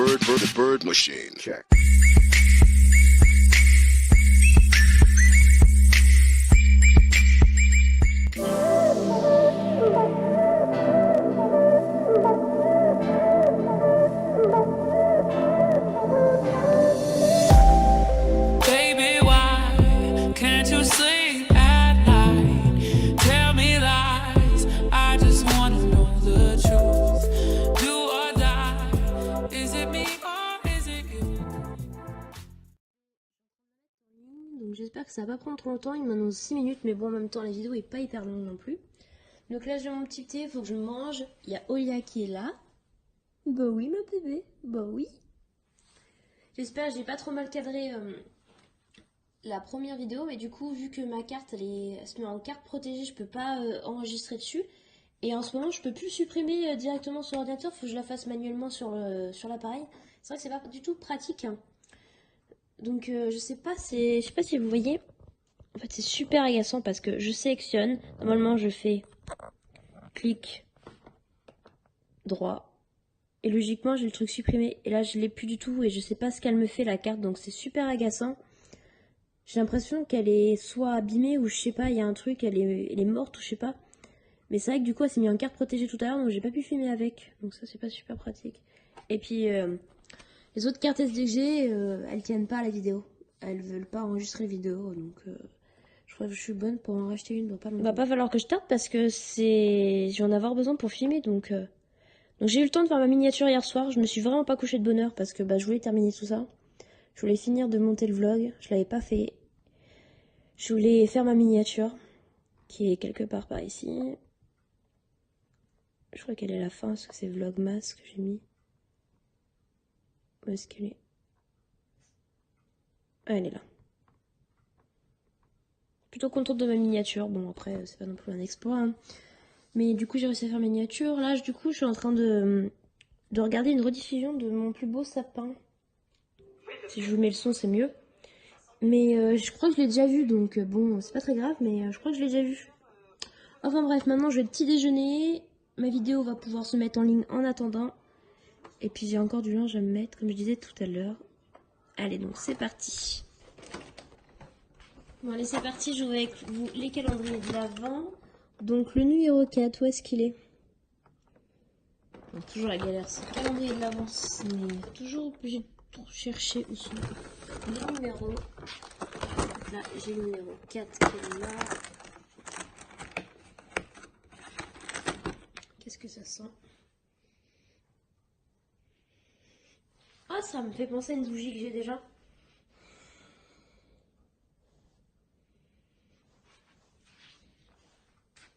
bird machine. Check. Donc j'espère que ça va pas prendre trop longtemps, il m'annonce 6 minutes, mais bon en même temps la vidéo est pas hyper longue non plus. Donc là j'ai mon petit thé, faut que je mange, il y a Olia qui est là. Bah oui ma bébé, bah oui. J'espère que j'ai pas trop mal cadré la première vidéo, mais du coup vu que ma carte elle se met en carte protégée, je peux pas enregistrer dessus. Et en ce moment je peux plus supprimer directement sur l'ordinateur, faut que je la fasse manuellement sur l'appareil. C'est vrai que c'est pas du tout pratique. Hein. Donc je sais pas si vous voyez. En fait c'est super agaçant parce que je sélectionne. Normalement je fais clic droit. Et logiquement j'ai le truc supprimé. Et là je l'ai plus du tout et je sais pas ce qu'elle me fait la carte. Donc c'est super agaçant. J'ai l'impression qu'elle est soit abîmée ou je sais pas, il y a un truc, elle est morte ou je sais pas. Mais c'est vrai que du coup elle s'est mise en carte protégée tout à l'heure donc j'ai pas pu filmer avec. Donc ça c'est pas super pratique. Et puis les autres cartes SD que j'ai, elles tiennent pas à la vidéo. Elles veulent pas enregistrer vidéo, donc je crois que je suis bonne pour en racheter une dans pas longtemps. Va pas falloir que je tarde parce que je vais en avoir besoin pour filmer, donc j'ai eu le temps de faire ma miniature hier soir. Je me suis vraiment pas couchée de bonne heure parce que je voulais terminer tout ça. Je voulais finir de monter le vlog, je l'avais pas fait. Je voulais faire ma miniature, qui est quelque part par ici. Je crois qu'elle est à la fin, parce que c'est Vlogmas que j'ai mis. Où est-ce qu'elle est? Ah, elle est là. Plutôt contente de ma miniature. Bon, après, c'est pas non plus un exploit. Hein. Mais du coup, j'ai réussi à faire ma miniature. Là, du coup, je suis en train de regarder une rediffusion de mon plus beau sapin. Si je vous mets le son, c'est mieux. Mais je crois que je l'ai déjà vu. Donc, bon, c'est pas très grave. Mais je crois que je l'ai déjà vu. Enfin bref, maintenant, je vais petit déjeuner. Ma vidéo va pouvoir se mettre en ligne en attendant. Et puis, j'ai encore du linge à me mettre, comme je disais tout à l'heure. Allez, donc c'est parti. Bon, allez, c'est parti. Je vais avec vous les calendriers de l'Avent. Donc, le numéro 4, où est-ce qu'il est, bon, toujours la galère, c'est le calendrier de l'Avent. Mais toujours obligé de tout chercher où sont les numéros. Là, j'ai le numéro 4 qui est là. Qu'est-ce que ça sent? Ah, ça me fait penser à une bougie que j'ai déjà.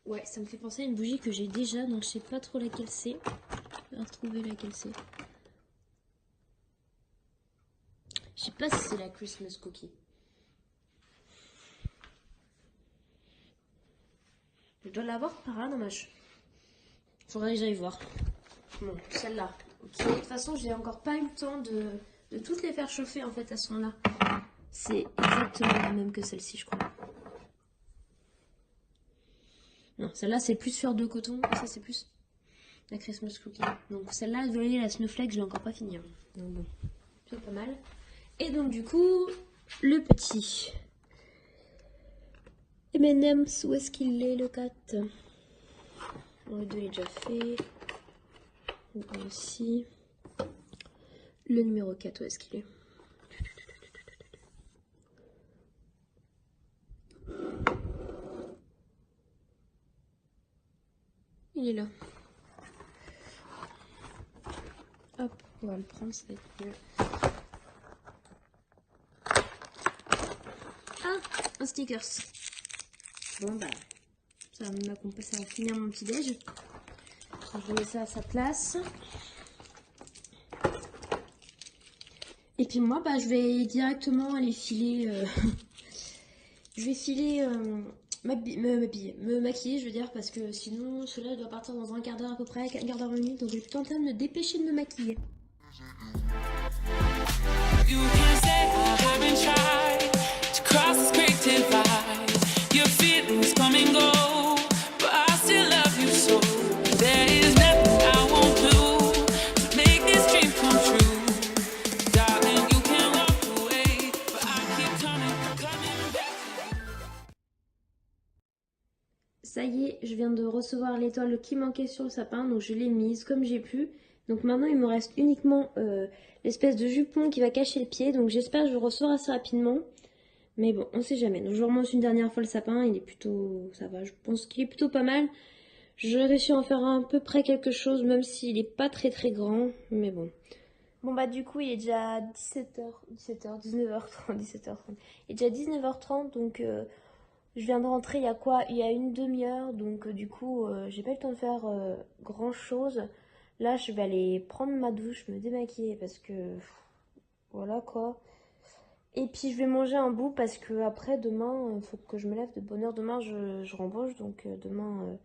Ouais, ça me fait penser à une bougie que j'ai déjà, donc je sais pas trop laquelle c'est. Je vais retrouver laquelle c'est. Je sais pas si c'est la Christmas Cookie. Je dois l'avoir par là, dommage. Faudrait que j'aille voir. Bon, celle-là. Ok, de toute façon, j'ai encore pas eu le temps de toutes les faire chauffer en fait, elles sont là. C'est exactement la même que celle-ci, je crois. Non, celle-là c'est plus fleur de coton, et ça c'est plus la Christmas Cookie. Donc celle-là, vous voyez, la Snowflake, je l'ai encore pas fini. Hein. Donc bon, c'est pas mal. Et donc du coup, le petit M&M's, où est-ce qu'il est le 4? Bon, le 2 il est déjà fait. Le 1 aussi. Le numéro 4, où est-ce qu'il est? Il est là. Hop, on va le prendre, ça va être mieux. Ah, un stickers. Bon bah, ça va finir mon petit déj. Je vais mettre ça à sa place. Et puis moi, bah, je vais directement aller filer... je vais filer... me maquiller, je veux dire, parce que sinon, cela doit partir dans un quart d'heure à peu près, un quart d'heure et demie, donc je vais plutôt en train de me dépêcher de me maquiller. je viens de recevoir l'étoile qui manquait sur le sapin, donc je l'ai mise comme j'ai pu. Donc maintenant il me reste uniquement l'espèce de jupon qui va cacher le pied, donc j'espère que je le recevoir assez rapidement. Mais bon, on sait jamais. Donc je remonte une dernière fois le sapin, il est plutôt... ça va, je pense qu'il est plutôt pas mal. Je réussis à en faire à peu près quelque chose, même s'il est pas très très grand, mais bon. Bon bah du coup il est déjà 19h30, 17h30. Il est déjà 19h30, donc je viens de rentrer il y a quoi? Il y a une demi-heure, donc du coup j'ai pas eu le temps de faire grand chose. Là je vais aller prendre ma douche, me démaquiller parce que voilà quoi. Et puis je vais manger un bout parce que après demain il faut que je me lève de bonne heure. Demain je rembauche, donc demain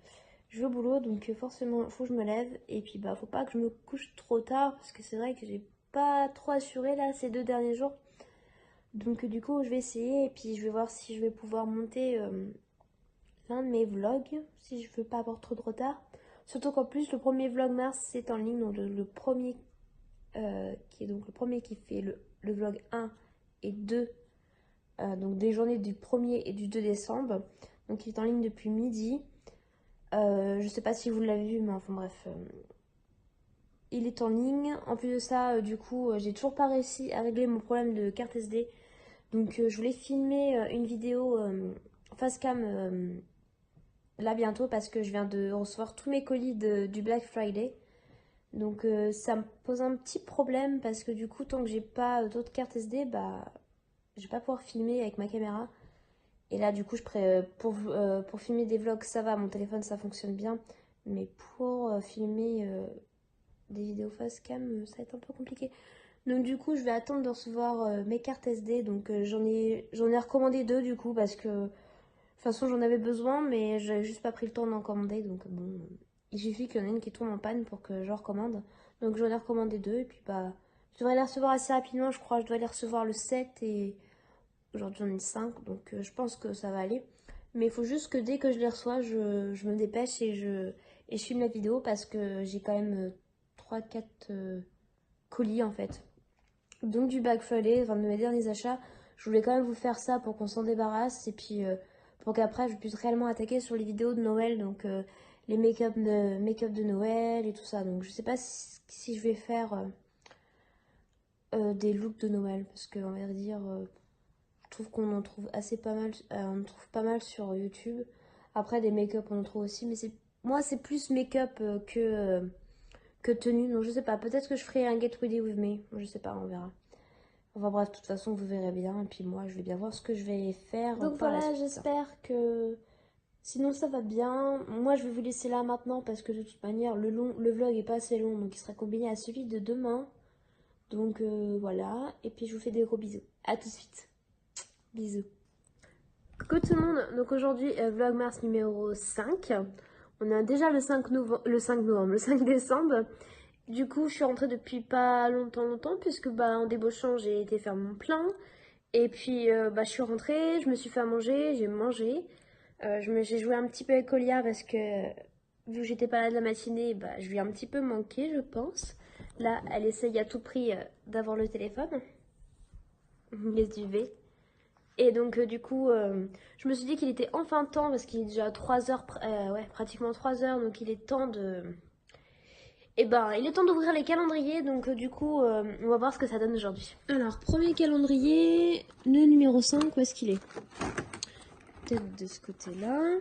je vais au boulot, donc forcément il faut que je me lève. Et puis bah faut pas que je me couche trop tard parce que c'est vrai que j'ai pas trop assuré là ces 2 derniers jours. Donc du coup je vais essayer et puis je vais voir si je vais pouvoir monter l'un de mes vlogs, si je veux pas avoir trop de retard. Surtout qu'en plus le premier vlog mars c'est en ligne, donc le premier qui est donc le premier qui fait le vlog 1 et 2, donc des journées du 1er et du 2 décembre. Donc il est en ligne depuis midi. Je sais pas si vous l'avez vu, mais enfin bref, il est en ligne. En plus de ça, du coup, j'ai toujours pas réussi à régler mon problème de carte SD. Donc je voulais filmer une vidéo facecam là bientôt parce que je viens de recevoir tous mes colis du Black Friday. Donc ça me pose un petit problème parce que du coup, tant que j'ai pas d'autres cartes SD, bah je vais pas pouvoir filmer avec ma caméra. Et là, du coup, pour filmer des vlogs, ça va, mon téléphone, ça fonctionne bien. Mais pour filmer des vidéos facecam, ça va être un peu compliqué. Donc du coup, je vais attendre de recevoir mes cartes SD. Donc j'en ai recommandé 2 du coup, parce que de toute façon, j'en avais besoin, mais j'avais juste pas pris le temps d'en commander. Donc bon, il suffit qu'il y en ait une qui tombe en panne pour que je recommande. Donc j'en ai recommandé 2 et puis bah, je devrais les recevoir assez rapidement, je crois. Je dois les recevoir le 7 et... aujourd'hui j'en ai 5, donc je pense que ça va aller. Mais il faut juste que dès que je les reçois, je me dépêche et je filme la vidéo parce que j'ai quand même 3-4 colis en fait. Donc du Black Friday, enfin de mes derniers achats, je voulais quand même vous faire ça pour qu'on s'en débarrasse et puis pour qu'après je puisse réellement attaquer sur les vidéos de Noël, donc les make-up de Noël et tout ça. Donc je sais pas si je vais faire des looks de Noël parce que on va dire... je trouve qu'on en trouve on en trouve pas mal sur YouTube. Après des make-up on en trouve aussi, mais moi c'est plus make-up que tenue. Donc je sais pas, peut-être que je ferai un Get Ready With Me. Je sais pas, on verra. Enfin bref, de toute façon vous verrez bien. Et puis moi je vais bien voir ce que je vais faire. Donc voilà, j'espère que... Sinon ça va bien. Moi je vais vous laisser là maintenant parce que de toute manière le vlog est pas assez long. Donc il sera combiné à celui de demain. Donc voilà. Et puis je vous fais des gros bisous. À tout de suite. Bisous. Coucou tout le monde, donc aujourd'hui vlogmas numéro 5. On a déjà le 5 décembre. Du coup je suis rentrée depuis pas longtemps puisque bah en débauchant j'ai été faire mon plein. Et puis bah je suis rentrée, je me suis fait à manger, j'ai mangé. J'ai joué un petit peu avec Olia parce que vu que j'étais pas là de la matinée, bah je lui ai un petit peu manqué je pense. Là elle essaye à tout prix d'avoir le téléphone. Les UV. Et donc du coup, je me suis dit qu'il était enfin temps, parce qu'il est déjà 3h, ouais, pratiquement 3h, donc il est temps de... Eh ben, il est temps d'ouvrir les calendriers, donc du coup, on va voir ce que ça donne aujourd'hui. Alors, premier calendrier, le numéro 5, où est-ce qu'il est? Peut-être de ce côté-là.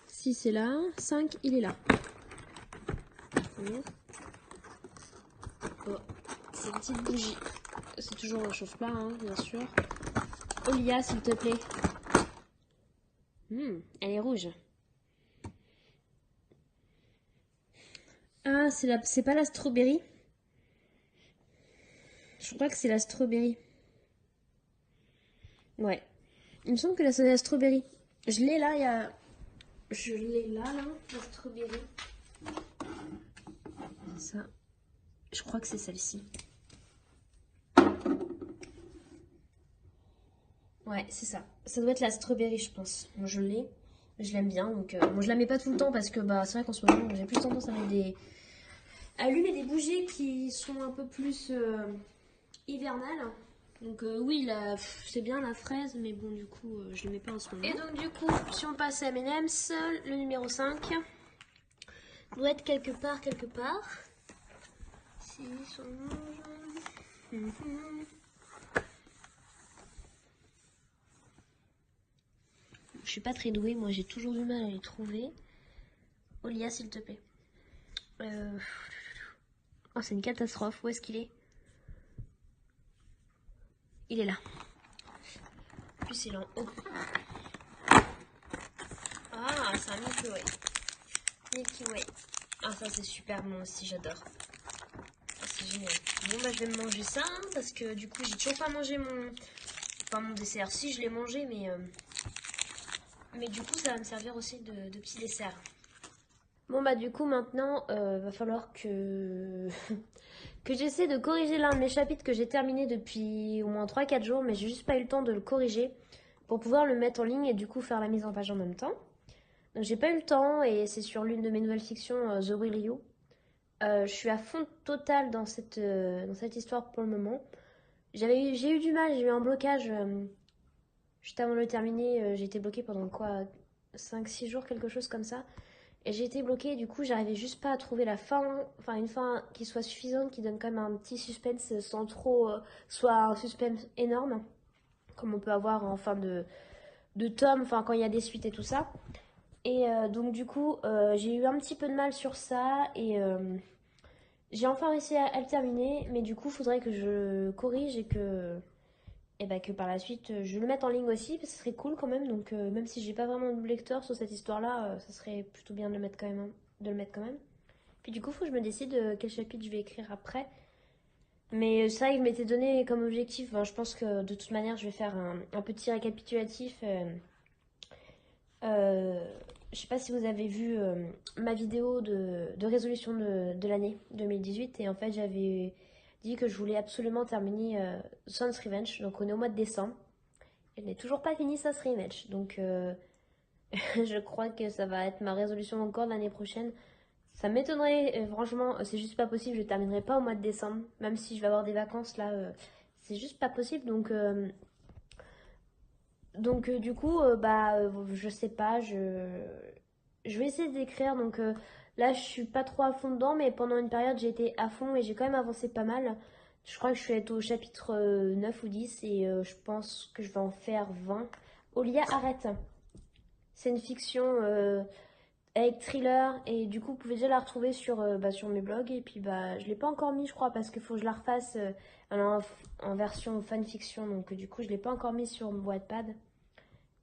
Si c'est là, 5, il est là. Oh, c'est une petite bougie. C'est toujours le chauffe-plat, hein, bien sûr. Olia, s'il te plaît. Elle est rouge. Ah, c'est pas la strawberry. Je crois que c'est la strawberry. Ouais. Il me semble que c'est la strawberry. Je l'ai là, Je l'ai là, la strawberry. Ça. Je crois que c'est celle-ci. Ouais, c'est ça. Ça doit être la strawberry, je pense. Moi, je l'ai. Je l'aime bien. Donc, bon, je la mets pas tout le temps parce que bah, c'est vrai qu'en ce moment, j'ai plus tendance à mettre allumer des bougies qui sont un peu plus hivernales. Donc oui, c'est bien la fraise, mais bon, du coup, je ne mets pas en ce moment. Et donc du coup, si on passe à M&M's, le numéro 5 doit être quelque part. Si, son... Je suis pas très douée, moi j'ai toujours du mal à les trouver. Olia, s'il te plaît. Oh, c'est une catastrophe. Où est-ce qu'il est? Il est là. En plus, il est en haut. Ah, c'est un Milky Way. Milky Way. Ah, ça c'est super bon aussi, j'adore. Ah, c'est génial. Bon, bah je vais me manger ça, hein, parce que du coup, j'ai toujours pas mangé mon dessert. Si, je l'ai mangé, mais du coup, ça va me servir aussi de petit dessert. Bon, bah du coup, maintenant, va falloir que... que j'essaie de corriger l'un de mes chapitres que j'ai terminé depuis au moins 3-4 jours, mais j'ai juste pas eu le temps de le corriger pour pouvoir le mettre en ligne et du coup faire la mise en page en même temps. Donc j'ai pas eu le temps et c'est sur l'une de mes nouvelles fictions, The Will You. Je suis à fond total dans cette histoire pour le moment. J'ai eu du mal, j'ai eu un blocage juste avant de le terminer. J'ai été bloquée pendant quoi 5-6 jours, quelque chose comme ça. Et j'ai été bloquée, du coup, j'arrivais juste pas à trouver la fin, enfin une fin qui soit suffisante, qui donne quand même un petit suspense sans trop, soit un suspense énorme, comme on peut avoir en fin de tome, enfin quand il y a des suites et tout ça. Et donc du coup, j'ai eu un petit peu de mal sur ça et j'ai enfin réussi à le terminer, mais du coup, il faudrait que je corrige et bah, que par la suite, je le mette en ligne aussi, parce que ce serait cool quand même. Donc même si j'ai pas vraiment de lecteur sur cette histoire-là, ça serait plutôt bien de le mettre quand même, hein, de le mettre quand même. Puis du coup, il faut que je me décide quel chapitre je vais écrire après. Mais c'est vrai que je m'étais donné comme objectif, enfin, je pense que de toute manière, je vais faire un petit récapitulatif. Euh, je sais pas si vous avez vu ma vidéo de résolution de l'année 2018. Et en fait, j'avais dit que je voulais absolument terminer Sun's Revenge. Donc on est au mois de décembre. Et je n'ai toujours pas fini Sun's Revenge. Donc je crois que ça va être ma résolution encore l'année prochaine. Ça m'étonnerait, franchement, c'est juste pas possible, je terminerai pas au mois de décembre, même si je vais avoir des vacances là, c'est juste pas possible. Donc du coup, je sais pas, je vais essayer d'écrire. Donc là, je suis pas trop à fond dedans, mais pendant une période, j'ai été à fond et j'ai quand même avancé pas mal. Je crois que je suis au chapitre 9 ou 10 et je pense que je vais en faire 20. Olia, arrête! C'est une fiction avec thriller et du coup vous pouvez déjà la retrouver sur mes blogs et puis bah je l'ai pas encore mis je crois parce qu'il faut que je la refasse en version fanfiction donc du coup je l'ai pas encore mis sur Wattpad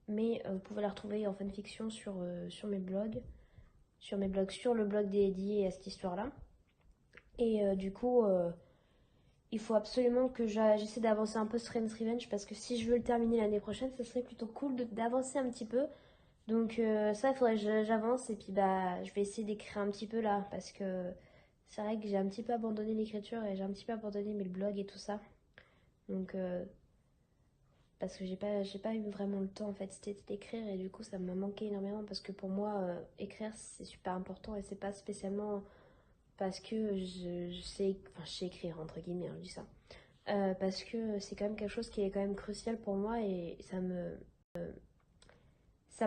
mais vous pouvez la retrouver en fanfiction sur mes blogs sur le blog dédié à cette histoire là et du coup il faut absolument que j'essaie d'avancer un peu Strange Revenge parce que si je veux le terminer l'année prochaine ça serait plutôt cool d'avancer un petit peu. Donc ça, il faudrait que j'avance et puis bah je vais essayer d'écrire un petit peu là parce que c'est vrai que j'ai un petit peu abandonné l'écriture et j'ai un petit peu abandonné mes blogs et tout ça. Donc parce que j'ai pas eu vraiment le temps en fait c'était d'écrire et du coup ça m'a manqué énormément parce que pour moi écrire c'est super important et c'est pas spécialement parce que je sais écrire entre guillemets, hein, je dis ça. Parce que c'est quand même quelque chose qui est quand même crucial pour moi et ça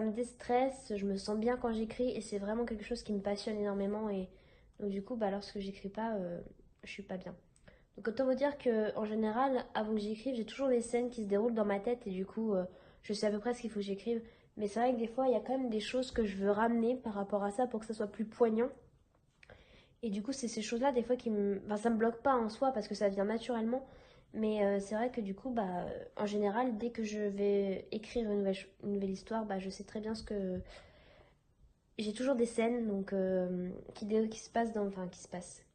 me déstresse, je me sens bien quand j'écris et c'est vraiment quelque chose qui me passionne énormément et donc du coup bah lorsque j'écris pas je suis pas bien. Donc autant vous dire que en général avant que j'écrive j'ai toujours des scènes qui se déroulent dans ma tête et du coup je sais à peu près ce qu'il faut que j'écrive mais c'est vrai que des fois il y a quand même des choses que je veux ramener par rapport à ça pour que ça soit plus poignant et du coup c'est ces choses là des fois enfin ça me bloque pas en soi parce que ça vient naturellement mais c'est vrai que du coup, bah, en général, dès que je vais écrire une nouvelle histoire, bah, je sais très bien ce que... J'ai toujours des scènes donc, qui se passent Enfin, qui se passent...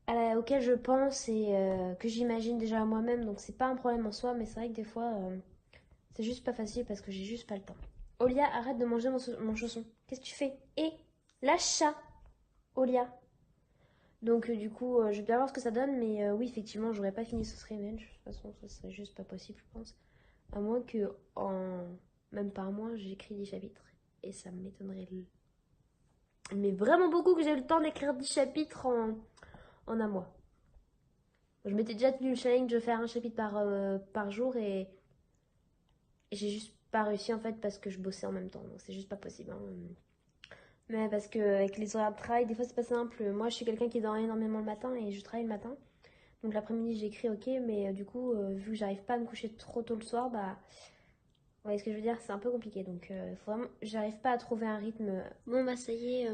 auxquelles je pense et que j'imagine déjà à moi-même. Donc c'est pas un problème en soi, mais c'est vrai que des fois, c'est juste pas facile parce que j'ai juste pas le temps. Olia, arrête de manger mon chausson. Qu'est-ce que tu fais? Lâche ça, Olia. Donc du coup, je vais bien voir ce que ça donne, mais oui, effectivement, j'aurais pas fini ce Revenge. De toute façon, ça serait juste pas possible, je pense. À moins que, même pas un mois, j'écris 10 chapitres. Et ça m'étonnerait. Mais vraiment beaucoup que j'ai eu le temps d'écrire 10 chapitres en un mois. Je m'étais déjà tenu le challenge de faire un chapitre par jour et j'ai juste pas réussi en fait parce que je bossais en même temps. Donc c'est juste pas possible. Hein. Mais parce que avec les horaires de travail, des fois c'est pas simple. Moi je suis quelqu'un qui dort énormément le matin et je travaille le matin. Donc l'après-midi j'écris ok, mais du coup vu que j'arrive pas à me coucher trop tôt le soir, bah vous voyez ce que je veux dire, c'est un peu compliqué. Donc faut vraiment, j'arrive pas à trouver un rythme. Bon bah ça y est,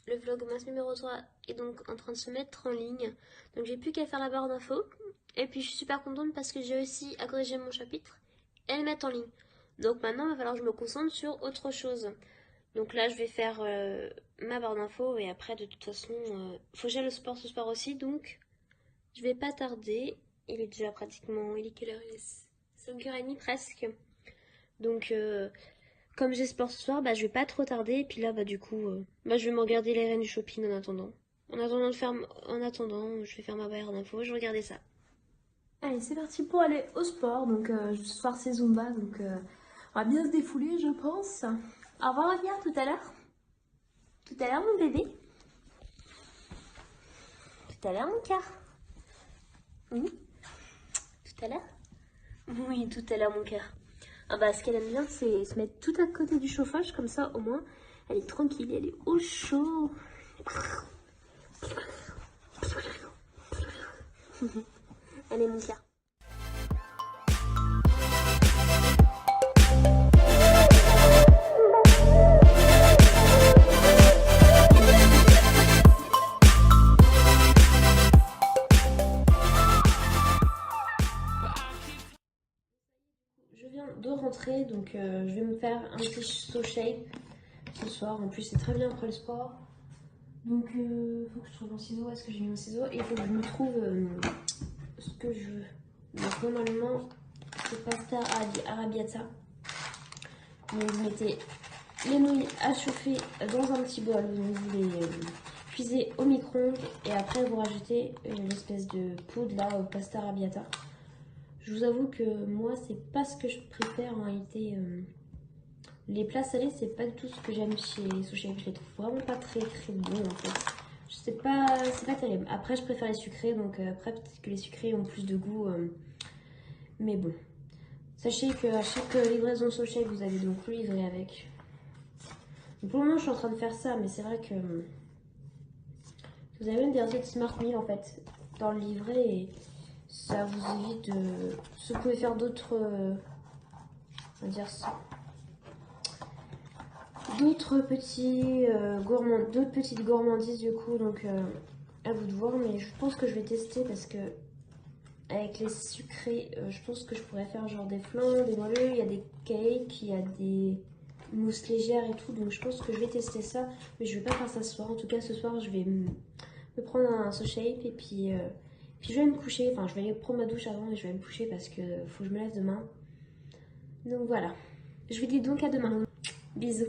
le vlogmas numéro 3 est donc en train de se mettre en ligne. Donc j'ai plus qu'à faire la barre d'infos. Et puis je suis super contente parce que j'ai réussi à corriger mon chapitre et le mettre en ligne. Donc maintenant il va falloir que je me concentre sur autre chose. Donc là je vais faire ma barre d'infos et après de toute façon faut que j'aille le sport ce soir aussi. Donc je vais pas tarder. Il est déjà pratiquement, il est quelle heure? Il est 5h30 presque. Donc comme j'ai sport ce soir, bah je vais pas trop tarder. Et puis là bah du coup bah je vais me regarder les reines du shopping en attendant. En attendant, je vais faire ma barre d'infos, je vais regarder ça. Allez, c'est parti pour aller au sport. Donc ce soir c'est Zumba, donc on va bien se défouler je pense. Au revoir Olivia, tout à l'heure. Tout à l'heure mon bébé. Tout à l'heure mon cœur. Oui. Tout à l'heure. Oui, tout à l'heure mon cœur. Ah bah ce qu'elle aime bien c'est se mettre tout à côté du chauffage, comme ça au moins elle est tranquille, elle est au chaud. Allez mon cœur. Je viens de rentrer, donc je vais me faire un petit saut shape ce soir. En plus, c'est très bien après le sport. Donc, il faut que je trouve mon ciseau. Est-ce que j'ai mis mon ciseau? Et il faut que je me trouve ce que je veux. Donc, normalement, c'est pasta arrabbiata. Donc, vous mettez les nouilles à chauffer dans un petit bol. Donc, vous les cuisez au micro-ondes. Et après, vous rajoutez l'espèce de poudre là au pasta arrabbiata. Je vous avoue que moi, c'est pas ce que je préfère en réalité. Les plats salés, c'est pas du tout ce que j'aime chez Sushi. Je les trouve vraiment pas très bons en fait. Je sais pas, c'est pas terrible. Après, je préfère les sucrés, donc après, peut-être que les sucrés ont plus de goût. Mais bon. Sachez qu'à chaque livraison Sushi, vous avez donc le livret avec. Donc, pour le moment, je suis en train de faire ça, mais c'est vrai que vous avez même des recettes Smart Meal en fait dans le livret et ça vous évite de. Vous pouvez faire d'autres. On va dire ça. D'autres petites gourmandises du coup, donc à vous de voir, mais je pense que je vais tester parce que avec les sucrés, je pense que je pourrais faire genre des flan, des moelleux, il y a des cakes, il y a des mousses légères et tout, donc je pense que je vais tester ça, mais je vais pas faire ça ce soir. En tout cas ce soir je vais me prendre un So Shape et puis je vais me coucher, enfin je vais aller prendre ma douche avant et je vais me coucher parce que faut que je me lève demain. Donc voilà, je vous dis donc à demain. Bisous.